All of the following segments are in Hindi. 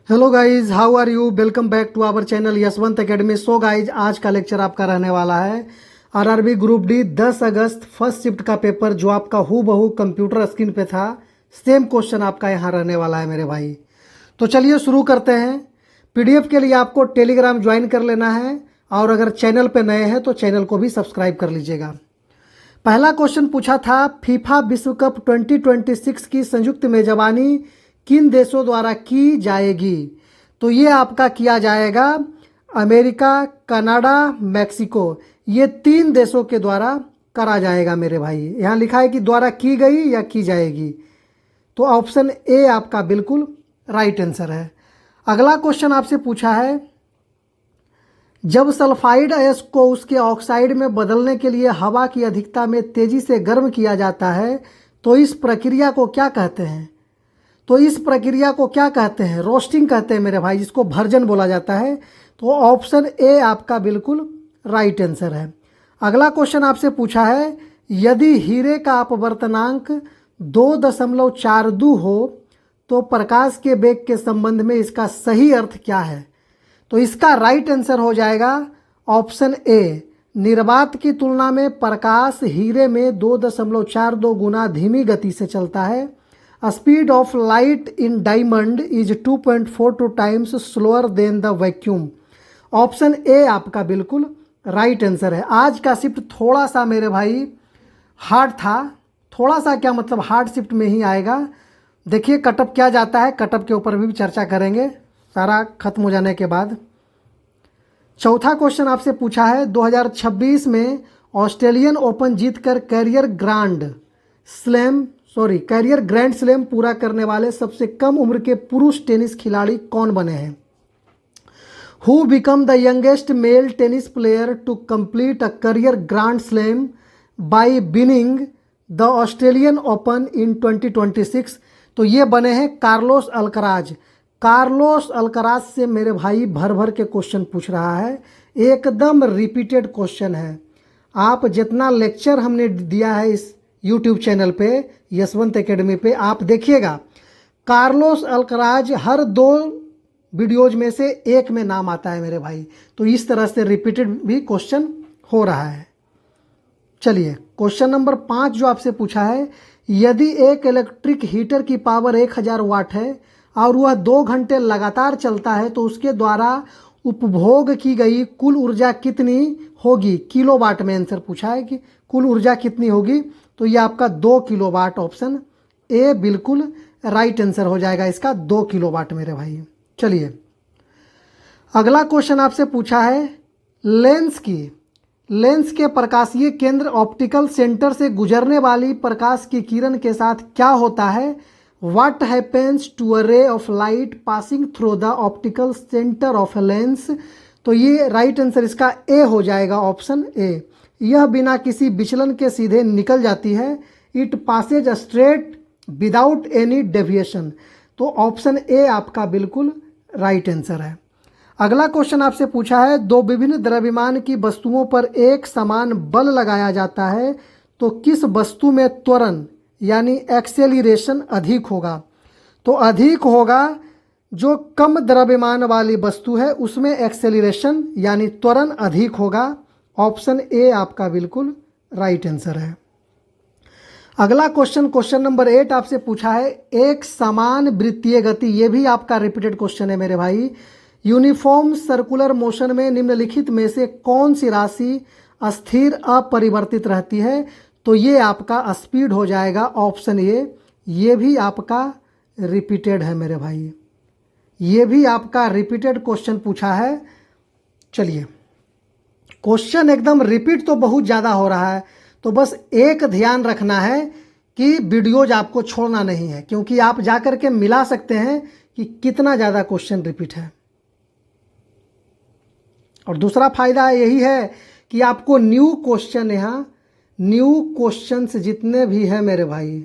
Hello guys, how are you? Welcome back to our channel Yashwant academy. So guys, आज का लेक्चर आपका रहने वाला है आरआरबी ग्रुप डी 10 अगस्त फर्स्ट शिफ्ट का पेपर, जो आपका हूबहू कंप्यूटर स्क्रीन पे था। सेम क्वेश्चन आपका यहाँ रहने वाला है मेरे भाई। तो चलिए शुरू करते हैं। पीडीएफ के लिए आपको टेलीग्राम ज्वाइन कर लेना है, और अगर चैनल पे नए हैं तो चैनल को भी सब्सक्राइब कर लीजिएगा। पहला क्वेश्चन पूछा था, फीफा विश्व कप 2026 की संयुक्त मेजबानी किन देशों द्वारा की जाएगी? तो ये आपका किया जाएगा अमेरिका, कनाडा, मैक्सिको, ये 3 देशों के द्वारा करा जाएगा मेरे भाई। यहाँ लिखा है कि द्वारा की गई या की जाएगी, तो ऑप्शन ए आपका बिल्कुल राइट आंसर है। अगला क्वेश्चन आपसे पूछा है, जब सल्फाइड अयस्क को उसके ऑक्साइड में बदलने के लिए हवा की अधिकता में तेजी से गर्म किया जाता है तो इस प्रक्रिया को क्या कहते हैं? तो इस प्रक्रिया को क्या कहते हैं? रोस्टिंग कहते हैं मेरे भाई, जिसको भर्जन बोला जाता है। तो ऑप्शन ए आपका बिल्कुल राइट आंसर है। अगला क्वेश्चन आपसे पूछा है, यदि हीरे का अपवर्तनांक 2.42 हो तो प्रकाश के वेग के संबंध में इसका सही अर्थ क्या है? तो इसका राइट आंसर हो जाएगा ऑप्शन ए। निर्वात की तुलना में प्रकाश हीरे में 2.42 गुना धीमी गति से चलता है। Speed of light in diamond is 2.42 times slower then the vacuum. Option A आपका बिल्कुल राइट आंसर है। आज का शिफ्ट थोड़ा सा मेरे भाई हार्ड था, थोड़ा सा क्या मतलब हार्ड शिफ्ट में ही आएगा। देखिए कटअप क्या जाता है, कटअप के ऊपर भी चर्चा करेंगे सारा खत्म हो जाने के बाद। चौथा क्वेश्चन आपसे पूछा है, 2026 में ऑस्ट्रेलियन ओपन जीतकर कैरियर ग्रैंड स्लैम पूरा करने वाले सबसे कम उम्र के पुरुष टेनिस खिलाड़ी कौन बने हैं? Who become the youngest male tennis player to complete a career grand slam by winning the Australian Open in 2026? तो ये बने हैं कार्लोस अल्कराज। कार्लोस अल्कराज से मेरे भाई भर भर के क्वेश्चन पूछ रहा है, एकदम रिपीटेड क्वेश्चन है। आप जितना लेक्चर हमने दिया है इस यूट्यूब चैनल पे, यशवंत एकेडमी पे, आप देखिएगा कार्लोस अल्कराज हर 2 वीडियोज में से एक में नाम आता है मेरे भाई। तो इस तरह से रिपीटेड भी क्वेश्चन हो रहा है। चलिए क्वेश्चन नंबर 5 जो आपसे पूछा है, यदि एक इलेक्ट्रिक हीटर की पावर 1000 वाट है और वह 2 घंटे लगातार चलता है तो उसके द्वारा उपभोग की गई कुल ऊर्जा कितनी होगी? किलोवाट में आंसर पूछा है कि कुल ऊर्जा कितनी होगी, तो ये आपका 2 किलोवाट। ऑप्शन ए बिल्कुल राइट आंसर हो जाएगा इसका, 2 किलोवाट मेरे भाई। चलिए अगला क्वेश्चन आपसे पूछा है, लेंस के प्रकाशीय केंद्र ऑप्टिकल सेंटर से गुजरने वाली प्रकाश की किरण के साथ क्या होता है? What happens to a ray of light passing through the optical center of a lens? तो ये राइट आंसर इसका ए हो जाएगा, ऑप्शन ए। यह बिना किसी विचलन के सीधे निकल जाती है। It Passage straight without any deviation. तो ऑप्शन ए आपका बिल्कुल राइट आंसर है। अगला क्वेश्चन आपसे पूछा है, 2 विभिन्न द्रव्यमान की वस्तुओं पर एक समान बल लगाया जाता है तो किस वस्तु में त्वरण यानी एक्सेलरेशन अधिक होगा? तो अधिक होगा जो कम द्रव्यमान वाली वस्तु है, उसमें एक्सेलरेशन यानी त्वरण अधिक होगा। ऑप्शन ए आपका बिल्कुल राइट आंसर है। अगला क्वेश्चन नंबर 8 आपसे पूछा है, एक समान वृत्तीय गति, ये भी आपका रिपीटेड क्वेश्चन है मेरे भाई। यूनिफॉर्म सर्कुलर मोशन में निम्नलिखित में से कौन सी राशि स्थिर अपरिवर्तित रहती है? तो ये आपका स्पीड हो जाएगा, ऑप्शन ए। ये भी आपका रिपीटेड है मेरे भाई, ये भी आपका रिपीटेड क्वेश्चन पूछा है। चलिए क्वेश्चन एकदम रिपीट तो बहुत ज़्यादा हो रहा है, तो बस एक ध्यान रखना है कि वीडियोज आपको छोड़ना नहीं है, क्योंकि आप जा कर के मिला सकते हैं कि कितना ज़्यादा क्वेश्चन रिपीट है। और दूसरा फायदा यही है कि आपको न्यू क्वेश्चंस जितने भी हैं मेरे भाई,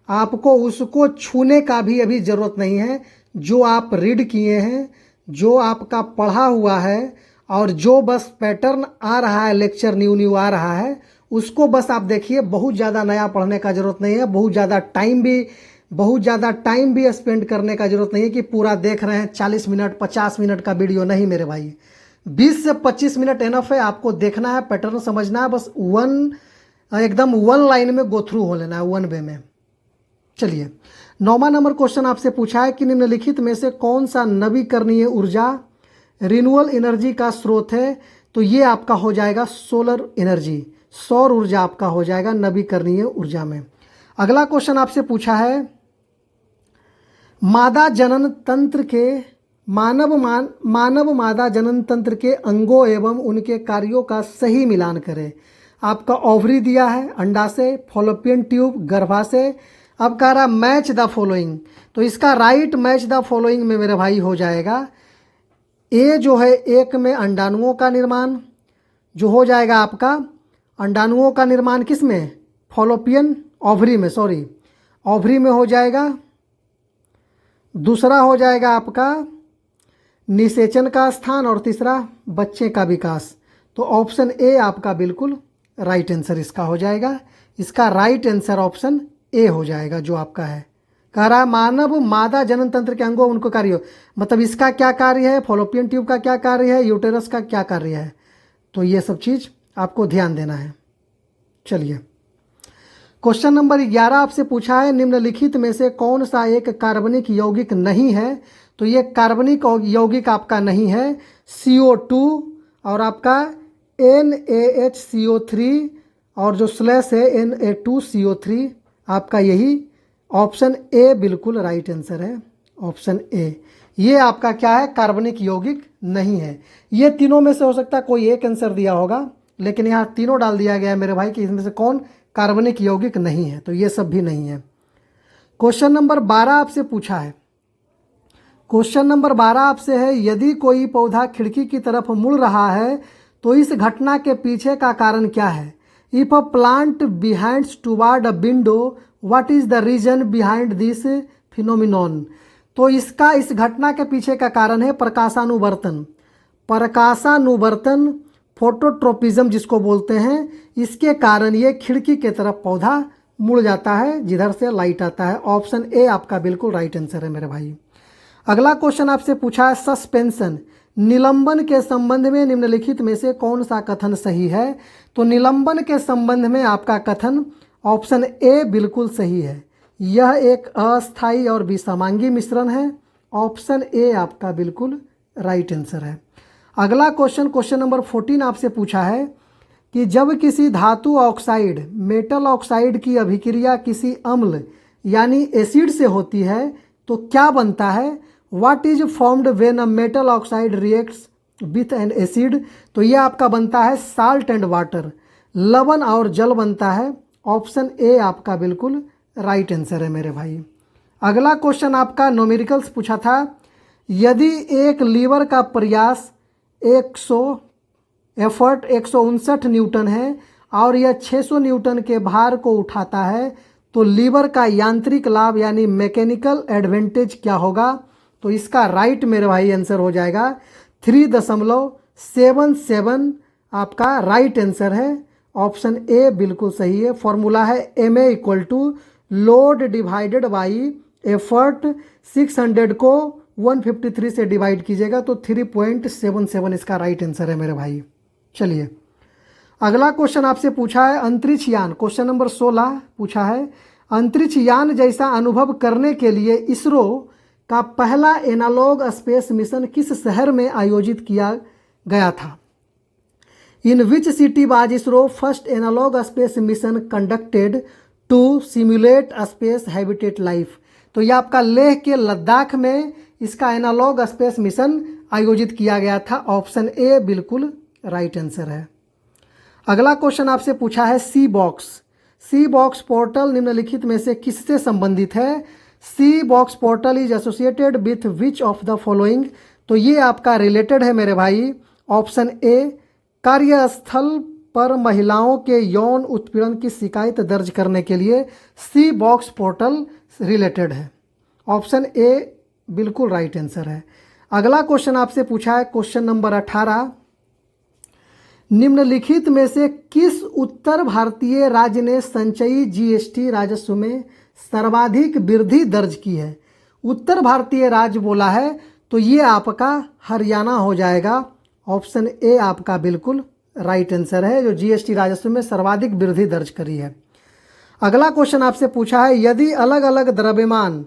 आपको उसको छूने का भी अभी ज़रूरत नहीं है। जो आप रीड किए हैं, जो आपका पढ़ा हुआ है, और जो बस पैटर्न आ रहा है, लेक्चर न्यू आ रहा है, उसको बस आप देखिए। बहुत ज़्यादा नया पढ़ने का ज़रूरत नहीं है, बहुत ज़्यादा टाइम भी बहुत ज़्यादा टाइम भी स्पेंड करने का जरूरत नहीं है कि पूरा देख रहे हैं 40 मिनट 50 मिनट का वीडियो, नहीं मेरे भाई। 20 से 25 मिनट एनफ है। आपको देखना है, पैटर्न समझना है, बस एकदम वन लाइन में गो थ्रू हो लेना है, वन वे में। चलिए 9वां नंबर क्वेश्चन आपसे पूछा है कि निम्नलिखित में से कौन सा नवीकरणीय ऊर्जा रिन्यूअल एनर्जी का स्रोत है। तो ये आपका हो जाएगा सोलर एनर्जी, सौर ऊर्जा आपका हो जाएगा नवीकरणीय ऊर्जा में। अगला क्वेश्चन आपसे पूछा है मादा जनन तंत्र के मानव मादा जनन तंत्र के अंगों एवं उनके कार्यों का सही मिलान करें। आपका ओवरी दिया है, अंडाशय, फॉलोपियन ट्यूब, गर्भाशय। अब कह रहा मैच द फॉलोइंग, तो इसका राइट मैच द फॉलोइंग में मेरे भाई हो जाएगा ए जो है, एक में अंडाणुओं का निर्माण जो हो जाएगा आपका, अंडाणुओं का निर्माण किस में, फॉलोपियन ओवरी में, सॉरी ओवरी में हो जाएगा। दूसरा हो जाएगा आपका निषेचन का स्थान, और तीसरा बच्चे का विकास। तो ऑप्शन ए आपका बिल्कुल राइट आंसर इसका हो जाएगा। इसका राइट आंसर ऑप्शन ए हो जाएगा जो आपका है। कह रहा मानव मादा जनन तंत्र के अंगों उनको कार्य, मतलब इसका क्या कार्य है, फॉलोपियन ट्यूब का क्या कार्य है, यूटेरस का क्या कार्य है। तो ये सब चीज आपको ध्यान देना है। चलिए क्वेश्चन नंबर 11 आपसे पूछा है निम्नलिखित में से कौन सा एक कार्बनिक यौगिक नहीं है। तो ये कार्बनिक यौगिक आपका नहीं है CO2 और आपका NaHCO3 और जो स्लैश है Na2CO3, आपका यही ऑप्शन ए बिल्कुल राइट आंसर है, ऑप्शन ए। ये आपका क्या है, कार्बनिक यौगिक नहीं है। ये तीनों में से हो सकता है कोई एक आंसर दिया होगा, लेकिन यहाँ तीनों डाल दिया गया है मेरे भाई कि इसमें से कौन कार्बनिक यौगिक नहीं है, तो ये सब भी नहीं है। क्वेश्चन नंबर 12 आपसे पूछा है, क्वेश्चन नंबर 12 आपसे है यदि कोई पौधा खिड़की की तरफ मुड़ रहा है तो इस घटना के पीछे का कारण क्या है। If a plant behinds toward a window what is the reason behind this phenomenon. तो इसका इस घटना के पीछे का कारण है प्रकाशानुवर्तन। प्रकाशानुवर्तन फोटोट्रोपिज्म जिसको बोलते हैं, इसके कारण ये खिड़की के तरफ पौधा मुड़ जाता है जिधर से लाइट आता है। ऑप्शन ए आपका बिल्कुल राइट आंसर है मेरे भाई। अगला क्वेश्चन आपसे पूछा है सस्पेंशन, निलंबन के संबंध में निम्नलिखित में से कौन सा कथन सही है। तो निलंबन के संबंध में आपका कथन ऑप्शन ए बिल्कुल सही है। यह एक अस्थायी और विसमांगी मिश्रण है। ऑप्शन ए आपका बिल्कुल राइट आंसर है। अगला क्वेश्चन, क्वेश्चन नंबर 14 आपसे पूछा है कि जब किसी धातु ऑक्साइड मेटल ऑक्साइड की अभिक्रिया किसी अम्ल यानी एसिड से होती है तो क्या बनता है। What is formed when a metal oxide reacts with an acid. तो यह आपका बनता है साल्ट एंड वाटर, लवण और जल बनता है। ऑप्शन ए आपका बिल्कुल राइट आंसर है मेरे भाई। अगला क्वेश्चन आपका न्यूमेरिकल्स पूछा था, यदि एक लीवर का प्रयास 159 न्यूटन है और यह 600 न्यूटन के भार को उठाता है तो लीवर का यांत्रिक लाभ यानी मैकेनिकल एडवांटेज क्या होगा। तो इसका राइट मेरे भाई आंसर हो जाएगा 3.77 आपका राइट आंसर है। ऑप्शन ए बिल्कुल सही है। फॉर्मूला है MA = load divided by effort. 600 को 153 से डिवाइड कीजिएगा तो 3.77 इसका राइट आंसर है मेरे भाई। चलिए अगला क्वेश्चन आपसे पूछा है अंतरिक्ष यान, क्वेश्चन नंबर 16 पूछा है अंतरिक्ष यान जैसा अनुभव करने के लिए इसरो का पहला एनालॉग स्पेस मिशन किस शहर में आयोजित किया गया था। In which city was ISRO first analog space mission conducted to simulate space habitat life. तो यह आपका लेह के लद्दाख में इसका एनालॉग स्पेस मिशन आयोजित किया गया था। ऑप्शन ए बिल्कुल राइट आंसर है। अगला क्वेश्चन आपसे पूछा है सी बॉक्स पोर्टल निम्नलिखित में से किससे संबंधित है। She box portal is associated with which of the following. तो ये आपका रिलेटेड है मेरे भाई। ऑप्शन ए कार्यस्थल पर महिलाओं के यौन उत्पीड़न की शिकायत दर्ज करने के लिए सी बॉक्स पोर्टल रिलेटेड है। ऑप्शन ए बिल्कुल राइट आंसर है। अगला क्वेश्चन आपसे पूछा है क्वेश्चन नंबर 18, निम्नलिखित में से किस उत्तर भारतीय राज्य ने संचयी GST राजस्व में सर्वाधिक वृद्धि दर्ज की है? उत्तर भारतीय राज्य बोला है तो ये आपका हरियाणा हो जाएगा। ऑप्शन ए आपका बिल्कुल राइट आंसर है, जो जीएसटी राजस्व में सर्वाधिक वृद्धि दर्ज करी है। अगला क्वेश्चन आपसे पूछा है, यदि अलग अलग द्रव्यमान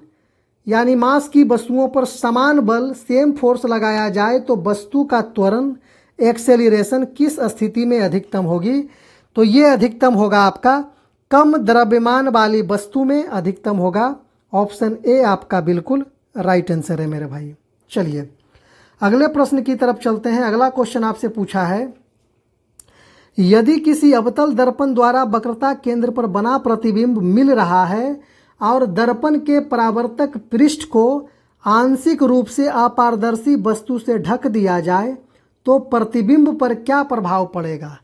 यानी मास की वस्तुओं पर समान बल सेम फोर्स लगाया जाए तो वस्तु का त्वरण एक्सेलरेशन किस स्थिति में अधिकतम होगी? तो ये अधिकतम होगा आपका कम द्रव्यमान वाली वस्तु में अधिकतम होगा। ऑप्शन ए आपका बिल्कुल राइट आंसर है मेरे भाई। चलिए अगले प्रश्न की तरफ चलते हैं। अगला क्वेश्चन आपसे पूछा है, यदि किसी अवतल दर्पण द्वारा वक्रता केंद्र पर बना प्रतिबिंब मिल रहा है और दर्पण के परावर्तक पृष्ठ को आंशिक रूप से अपारदर्शी वस्तु से ढक दिया जाए तो प्रतिबिंब पर क्या प्रभाव पड़ेगा?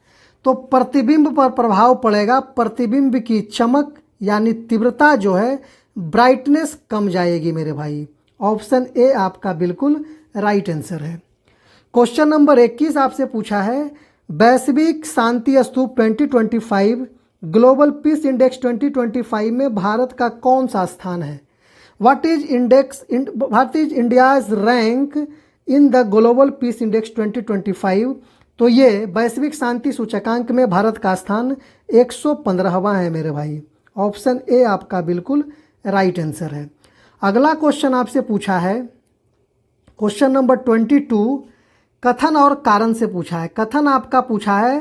तो प्रतिबिंब पर प्रभाव पड़ेगा, प्रतिबिंब की चमक यानी तीव्रता जो है, ब्राइटनेस कम जाएगी मेरे भाई। ऑप्शन ए आपका बिल्कुल राइट आंसर है। क्वेश्चन नंबर 21 आपसे पूछा है, वैश्विक शांति स्तूप 2025 ग्लोबल पीस इंडेक्स 2025 में भारत का कौन सा स्थान है? What is India's rank in the global peace index 2025? तो ये वैश्विक शांति सूचकांक में भारत का स्थान 115वां है मेरे भाई। ऑप्शन ए आपका बिल्कुल राइट आंसर है। अगला क्वेश्चन आपसे पूछा है, क्वेश्चन नंबर 22 कथन और कारण से पूछा है। कथन आपका पूछा है,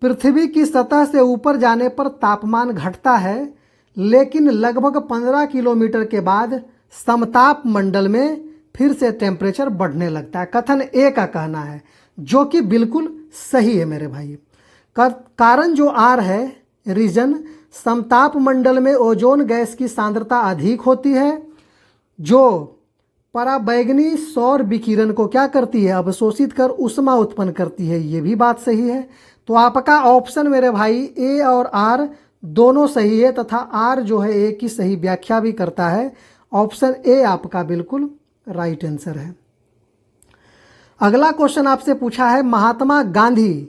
पृथ्वी की सतह से ऊपर जाने पर तापमान घटता है लेकिन लगभग 15 किलोमीटर के बाद समताप मंडल में फिर से टेम्परेचर बढ़ने लगता है। कथन ए का कहना है, जो कि बिल्कुल सही है मेरे भाई। कारण जो आर है, रीजन, समताप मंडल में ओजोन गैस की सांद्रता अधिक होती है जो पराबैंगनी सौर विकिरण को क्या करती है, अवशोषित कर ऊष्मा उत्पन्न करती है। ये भी बात सही है। तो आपका ऑप्शन मेरे भाई ए और आर दोनों सही है तथा आर जो है ए की सही व्याख्या भी करता है। ऑप्शन ए आपका बिल्कुल राइट आंसर है। अगला क्वेश्चन आपसे पूछा है, महात्मा गांधी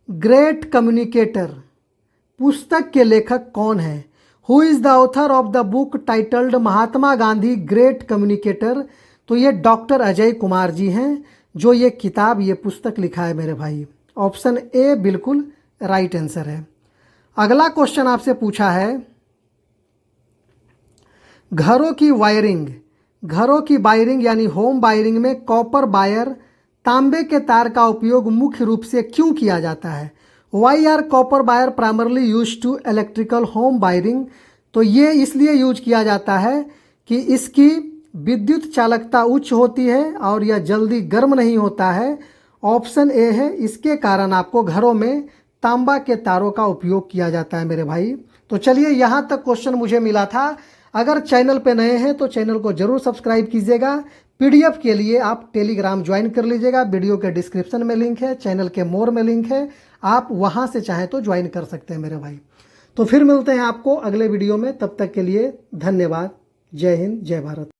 ग्रेट कम्युनिकेटर पुस्तक के लेखक कौन है? Who is the author of the book titled Mahatma Gandhi great communicator? तो ये डॉक्टर अजय कुमार जी हैं जो ये किताब, ये पुस्तक लिखा है मेरे भाई। ऑप्शन ए बिल्कुल राइट आंसर है। अगला क्वेश्चन आपसे पूछा है, घरों की वायरिंग यानी होम वायरिंग में कॉपर वायर, तांबे के तार का उपयोग मुख्य रूप से क्यों किया जाता है? Why are copper wire primarily use to electrical home wiring? तो ये इसलिए यूज किया जाता है कि इसकी विद्युत चालकता उच्च होती है और यह जल्दी गर्म नहीं होता है। ऑप्शन ए है, इसके कारण आपको घरों में तांबा के तारों का उपयोग किया जाता है मेरे भाई। तो चलिए यहाँ तक क्वेश्चन मुझे मिला था। अगर चैनल पे नए हैं तो चैनल को जरूर सब्सक्राइब कीजिएगा। पीडीएफ के लिए आप टेलीग्राम ज्वाइन कर लीजिएगा, वीडियो के डिस्क्रिप्शन में लिंक है, चैनल के मोर में लिंक है, आप वहां से चाहें तो ज्वाइन कर सकते हैं मेरे भाई। तो फिर मिलते हैं आपको अगले वीडियो में, तब तक के लिए धन्यवाद। जय हिंद, जय भारत।